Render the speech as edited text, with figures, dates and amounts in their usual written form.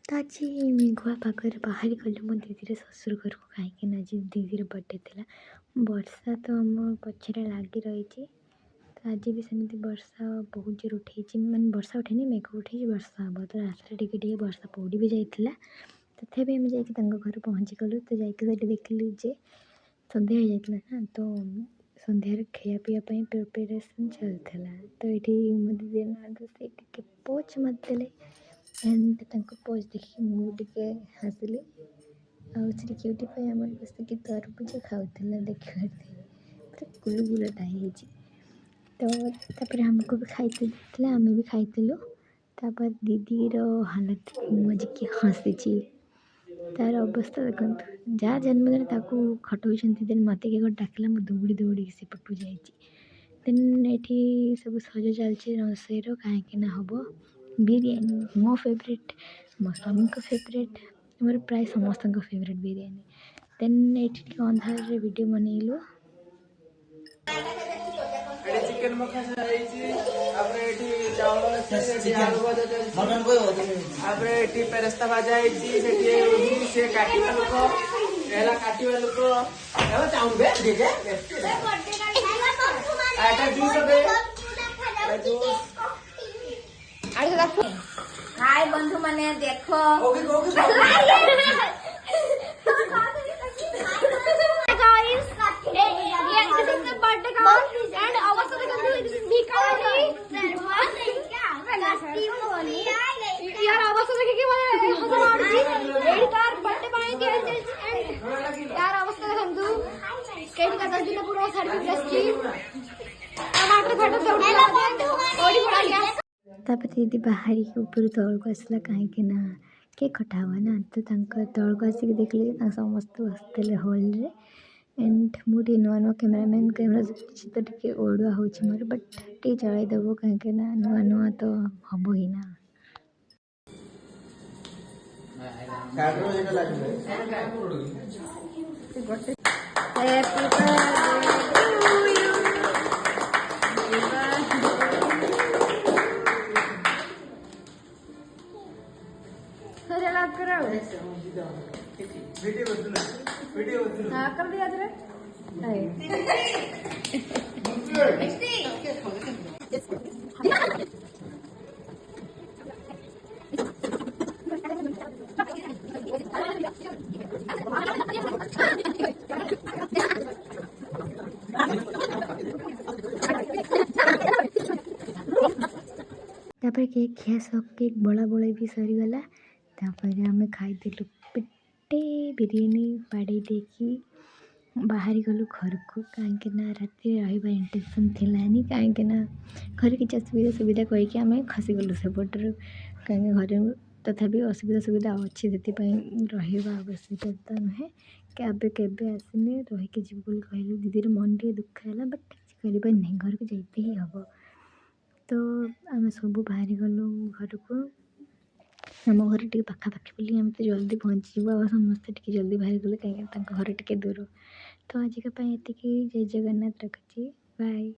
तो आज मेघुआ पागर बाहरी गलु मो दीदी ससुर घर को कहीं आज दीदी बर्थडे थी। वर्षा तो आम पचर लगी रही। तो आज भी सेमती वर्षा बहुत जोर उठे मैंने वर्षा उठे मेघ उठे वर्षा हम तो रास्ता टे वर्षा पड़ी भी जाता। तथापि आम जा घर पहुँची गलु तो जाकि देखिलु जे सन्ध्या हो जाता ना। तो सन्धार खायापीवाई प्रिपेरेसन चलता। तो ये मो दीदी ना पोच मतदेले एंड पोज देखिए मुझे हसिली आउे क्यूटीफाई आम बस तरबुज खाऊला देखिए पूरा गुलगुला टाइम तो हमको भी खाई आम भी खाई। तापर दीदी हालत मुझे हसी तार अवस्था देखो जहाँ जन्मदिन खटों मत किए डाकिला मुझे दौड़ी दौड़ी से पटू जान ये सब सज चलती रोसईर कहीं हम बिरयानी मो फेवरेट मो स्वामी को फेवरेट मोर प्राय समस्त फेवरेट बिरयानी देन ये अंधार वीडियो बनइलु चिकेन मखा चाउल पेरस्ता भाजा से काटिवा लोक काटिवा लोक हाय बंधु माने देखो दीदी बाहरी ऊपर तौल को आसला कहीं केक कटा हुआ ना। तो तौल को आसिक देखिए समस्त बसते हॉल रे एंड मुझे नुआ नुआ कैमेरामैन कैमेरा तो टे ओडुआ हो मोर बट टे चलईदेव कहीं नुआ नुआ तो हम ही ना। कर दिया जरा तापर केक खिया सब केक बड़ा बड़ा भी सरीगला। आम खाईलु पेटे बिरयानी बाड़े देखी बाहरी गलु घर को कहीं रात रहा इंटेंशन थिलानी कहीं घर किसी असुविधा सुविधा कहीकि आम खसीगलु सेपटर कहीं घर तथापि असुविधा सुविधा अच्छी से रहा आवश्यकता नुहे के आसने रहीकि जीव बोली कहलु दीदी मन टे दुख है बट किसी कर नहीं घर को जाते ही हम। तो आम सब बाहरी गलु घर को आम घर टे पाखापाखि बोली आम तो जल्दी पहुँची समस्ते टे जल्दी बाहरी गले कहीं घर टे दूर। तो आजिका ये जय जगन्नाथ रखुची बाय।